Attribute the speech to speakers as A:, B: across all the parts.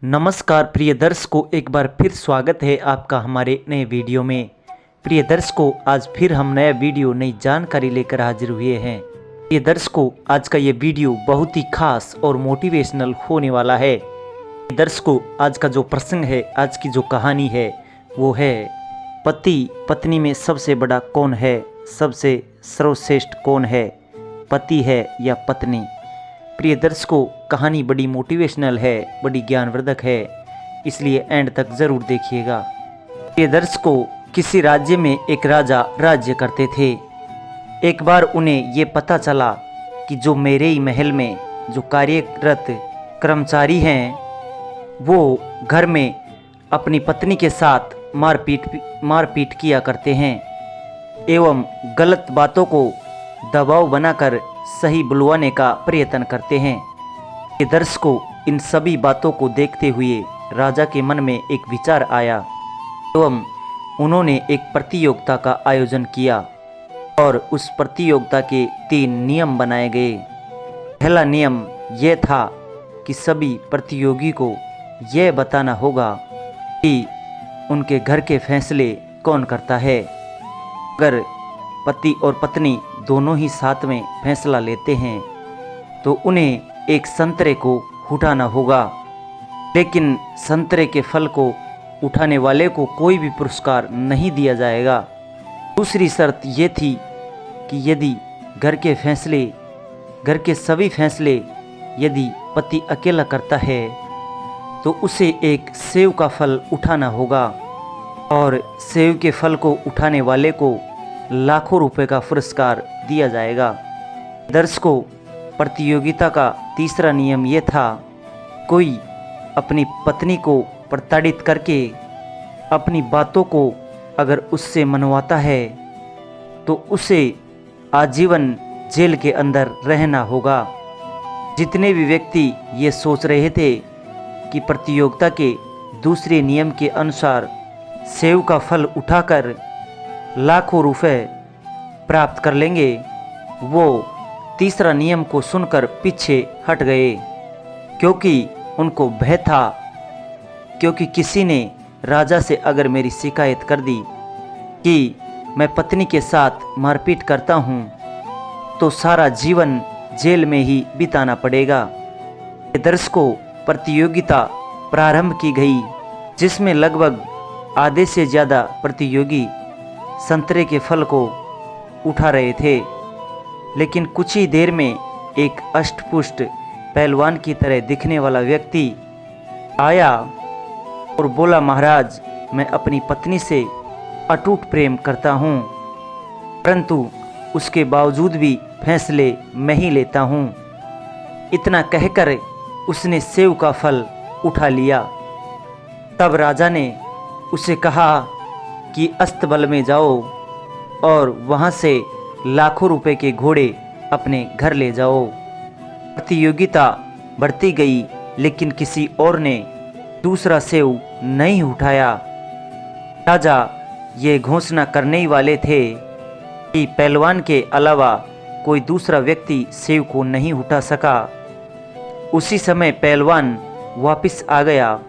A: नमस्कार प्रिय दर्शकों, एक बार फिर स्वागत है आपका हमारे नए वीडियो में। प्रिय दर्शकों, आज फिर हम नया वीडियो नई जानकारी लेकर हाजिर हुए हैं। प्रिय दर्शकों, आज का ये वीडियो बहुत ही खास और मोटिवेशनल होने वाला है। दर्शकों, आज का जो प्रसंग है, आज की जो कहानी है वो है पति पत्नी में सबसे बड़ा कौन है, सबसे सर्वश्रेष्ठ कौन है, पति है या पत्नी। प्रिय दर्शकों, कहानी बड़ी मोटिवेशनल है, बड़ी ज्ञानवर्धक है, इसलिए एंड तक ज़रूर देखिएगा। प्रिय दर्शकों, किसी राज्य में एक राजा राज्य करते थे। एक बार उन्हें ये पता चला कि जो मेरे ही महल में जो कार्यरत कर्मचारी हैं वो घर में अपनी पत्नी के साथ मारपीट किया करते हैं एवं गलत बातों को दबाव बनाकर सही बुलवाने का प्रयत्न करते हैं। ये दर्शकों, इन सभी बातों को देखते हुए राजा के मन में एक विचार आया एवं उन्होंने एक प्रतियोगिता का आयोजन किया और उस प्रतियोगिता के 3 नियम बनाए गए। पहला नियम यह था कि सभी प्रतियोगी को यह बताना होगा कि उनके घर के फैसले कौन करता है। अगर पति और पत्नी दोनों ही साथ में फैसला लेते हैं तो उन्हें एक संतरे को उठाना होगा, लेकिन संतरे के फल को उठाने वाले को कोई भी पुरस्कार नहीं दिया जाएगा। दूसरी शर्त ये थी कि यदि घर के सभी फैसले यदि पति अकेला करता है तो उसे एक सेव का फल उठाना होगा और सेव के फल को उठाने वाले को लाखों रुपए का पुरस्कार दिया जाएगा। दर्शकों, प्रतियोगिता का तीसरा नियम यह था, कोई अपनी पत्नी को प्रताड़ित करके अपनी बातों को अगर उससे मनवाता है तो उसे आजीवन जेल के अंदर रहना होगा। जितने भी व्यक्ति ये सोच रहे थे कि प्रतियोगिता के दूसरे नियम के अनुसार सेव का फल उठाकर लाखों रुपए प्राप्त कर लेंगे, वो तीसरा नियम को सुनकर पीछे हट गए, क्योंकि उनको भय था, क्योंकि किसी ने राजा से अगर मेरी शिकायत कर दी कि मैं पत्नी के साथ मारपीट करता हूँ तो सारा जीवन जेल में ही बिताना पड़ेगा। दर्शकों, प्रतियोगिता प्रारंभ की गई, जिसमें लगभग आधे से ज़्यादा प्रतियोगी संतरे के फल को उठा रहे थे, लेकिन कुछ ही देर में एक अष्टपुष्ट पहलवान की तरह दिखने वाला व्यक्ति आया और बोला, महाराज, मैं अपनी पत्नी से अटूट प्रेम करता हूँ, परंतु उसके बावजूद भी फैसले मैं ही लेता हूँ। इतना कहकर उसने सेव का फल उठा लिया। तब राजा ने उसे कहा कि अस्तबल में जाओ और वहाँ से लाखों रुपए के घोड़े अपने घर ले जाओ। प्रतियोगिता बढ़ती गई, लेकिन किसी और ने दूसरा सेव नहीं उठाया। राजा ये घोषणा करने ही वाले थे कि पहलवान के अलावा कोई दूसरा व्यक्ति सेव को नहीं उठा सका। उसी समय पहलवान वापस आ गया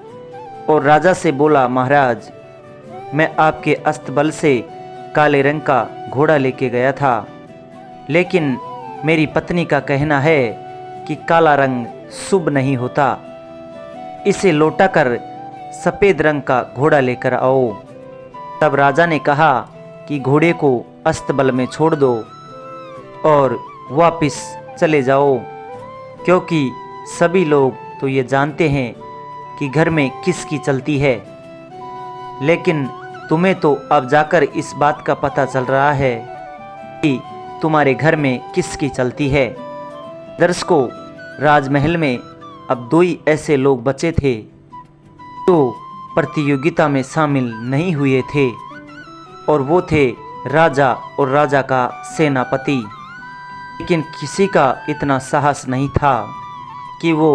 A: और राजा से बोला, महाराज, मैं आपके अस्तबल से काले रंग का घोड़ा लेके गया था, लेकिन मेरी पत्नी का कहना है कि काला रंग शुभ नहीं होता, इसे लौटाकर सफ़ेद रंग का घोड़ा लेकर आओ। तब राजा ने कहा कि घोड़े को अस्तबल में छोड़ दो और वापस चले जाओ, क्योंकि सभी लोग तो ये जानते हैं कि घर में किसकी चलती है, लेकिन तुम्हें तो अब जाकर इस बात का पता चल रहा है कि तुम्हारे घर में किसकी चलती है। दर्शकों, राजमहल में अब 2 ही ऐसे लोग बचे थे जो प्रतियोगिता में शामिल नहीं हुए थे, और वो थे राजा और राजा का सेनापति। लेकिन किसी का इतना साहस नहीं था कि वो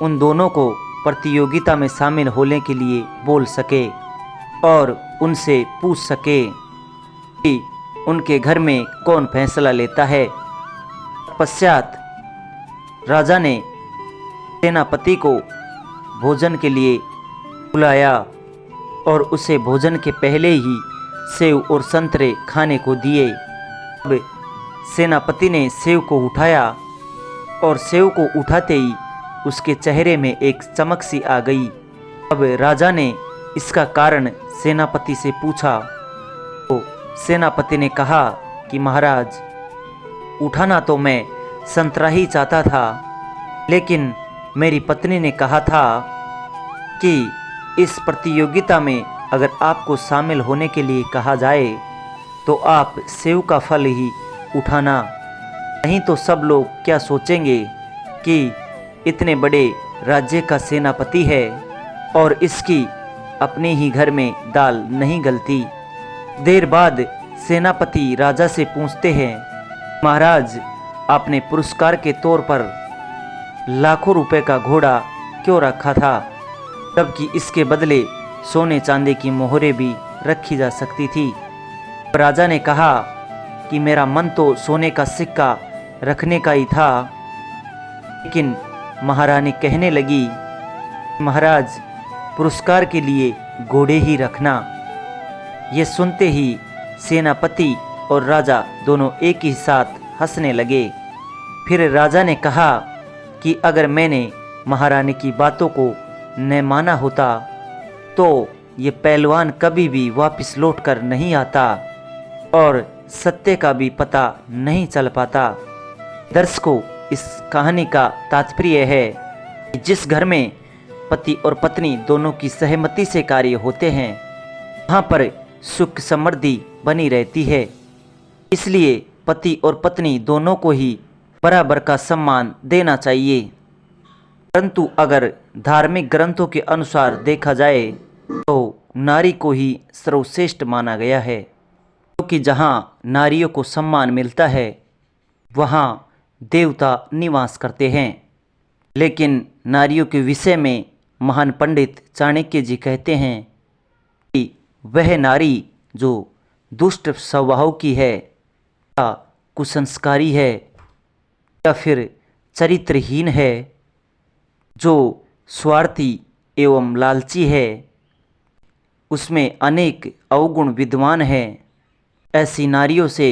A: उन दोनों को प्रतियोगिता में शामिल होने के लिए बोल सके और उनसे पूछ सके कि उनके घर में कौन फैसला लेता है। पश्चात राजा ने सेनापति को भोजन के लिए बुलाया और उसे भोजन के पहले ही सेव और संतरे खाने को दिए। अब सेनापति ने सेव को उठाया और सेव को उठाते ही उसके चेहरे में एक चमक सी आ गई। अब राजा ने इसका कारण सेनापति से पूछा तो सेनापति ने कहा कि महाराज, उठाना तो मैं संतरा ही चाहता था, लेकिन मेरी पत्नी ने कहा था कि इस प्रतियोगिता में अगर आपको शामिल होने के लिए कहा जाए तो आप सेव का फल ही उठाना, नहीं तो सब लोग क्या सोचेंगे कि इतने बड़े राज्य का सेनापति है और इसकी अपने ही घर में दाल नहीं गलती। देर बाद सेनापति राजा से पूछते हैं, महाराज, आपने पुरस्कार के तौर पर लाखों रुपए का घोड़ा क्यों रखा था, जबकि इसके बदले सोने चांदी की मोहरें भी रखी जा सकती थी। राजा ने कहा कि मेरा मन तो सोने का सिक्का रखने का ही था, लेकिन महारानी कहने लगी, महाराज, पुरस्कार के लिए घोड़े ही रखना। ये सुनते ही सेनापति और राजा दोनों एक ही साथ हंसने लगे। फिर राजा ने कहा कि अगर मैंने महारानी की बातों को न माना होता तो ये पहलवान कभी भी वापस लौट कर नहीं आता और सत्य का भी पता नहीं चल पाता। दर्शकों, इस कहानी का तात्पर्य है कि जिस घर में पति और पत्नी दोनों की सहमति से कार्य होते हैं, वहाँ पर सुख समृद्धि बनी रहती है। इसलिए पति और पत्नी दोनों को ही बराबर का सम्मान देना चाहिए। परंतु अगर धार्मिक ग्रंथों के अनुसार देखा जाए तो नारी को ही सर्वश्रेष्ठ माना गया है, क्योंकि जहाँ नारियों को सम्मान मिलता है वहाँ देवता निवास करते हैं। लेकिन नारियों के विषय में महान पंडित चाणक्य जी कहते हैं कि वह नारी जो दुष्ट स्वभाव की है या कुसंस्कारी है या फिर चरित्रहीन है, जो स्वार्थी एवं लालची है, उसमें अनेक अवगुण विद्यमान हैं, ऐसी नारियों से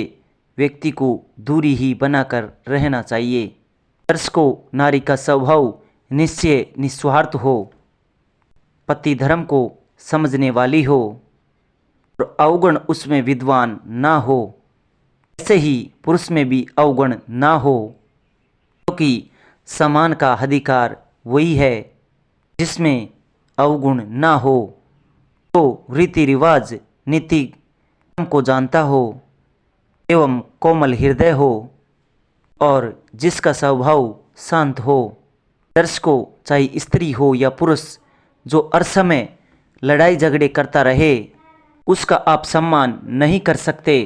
A: व्यक्ति को दूरी ही बनाकर रहना चाहिए। दर्शकों, नारी का स्वभाव निश्चय निस्वार्थ हो, पति धर्म को समझने वाली हो और अवगुण उसमें विद्वान ना हो। ऐसे ही पुरुष में भी अवगुण ना हो, क्योंकि समान का अधिकार वही है जिसमें अवगुण ना हो, तो रीति रिवाज नीति को जानता हो एवं कोमल हृदय हो और जिसका स्वभाव शांत हो। दर्शकों, चाहे स्त्री हो या पुरुष, जो हर समय लड़ाई झगड़े करता रहे उसका आप सम्मान नहीं कर सकते,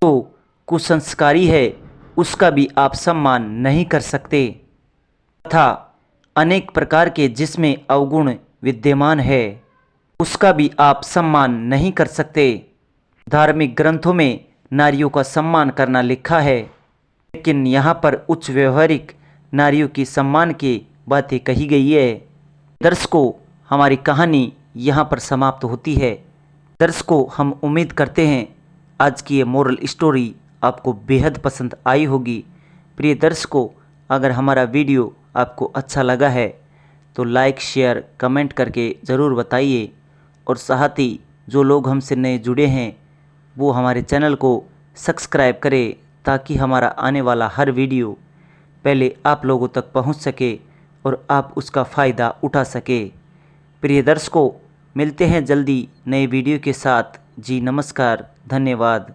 A: तो कुसंस्कारी है उसका भी आप सम्मान नहीं कर सकते। तथा अनेक प्रकार के जिसमें अवगुण विद्यमान है उसका भी आप सम्मान नहीं कर सकते। धार्मिक ग्रंथों में नारियों का सम्मान करना लिखा है, लेकिन यहाँ पर उच्च व्यवहारिक नारियों की सम्मान की बातें कही गई है। दर्शकों, हमारी कहानी यहाँ पर समाप्त होती है। दर्शकों, हम उम्मीद करते हैं आज की ये मोरल स्टोरी आपको बेहद पसंद आई होगी। प्रिय दर्शकों, अगर हमारा वीडियो आपको अच्छा लगा है तो लाइक, शेयर, कमेंट करके ज़रूर बताइए और साथ ही जो लोग हमसे नए जुड़े हैं वो हमारे चैनल को सब्सक्राइब करें, ताकि हमारा आने वाला हर वीडियो पहले आप लोगों तक पहुंच सके और आप उसका फ़ायदा उठा सके। प्रिय दर्शकों, मिलते हैं जल्दी नए वीडियो के साथ। जी नमस्कार, धन्यवाद।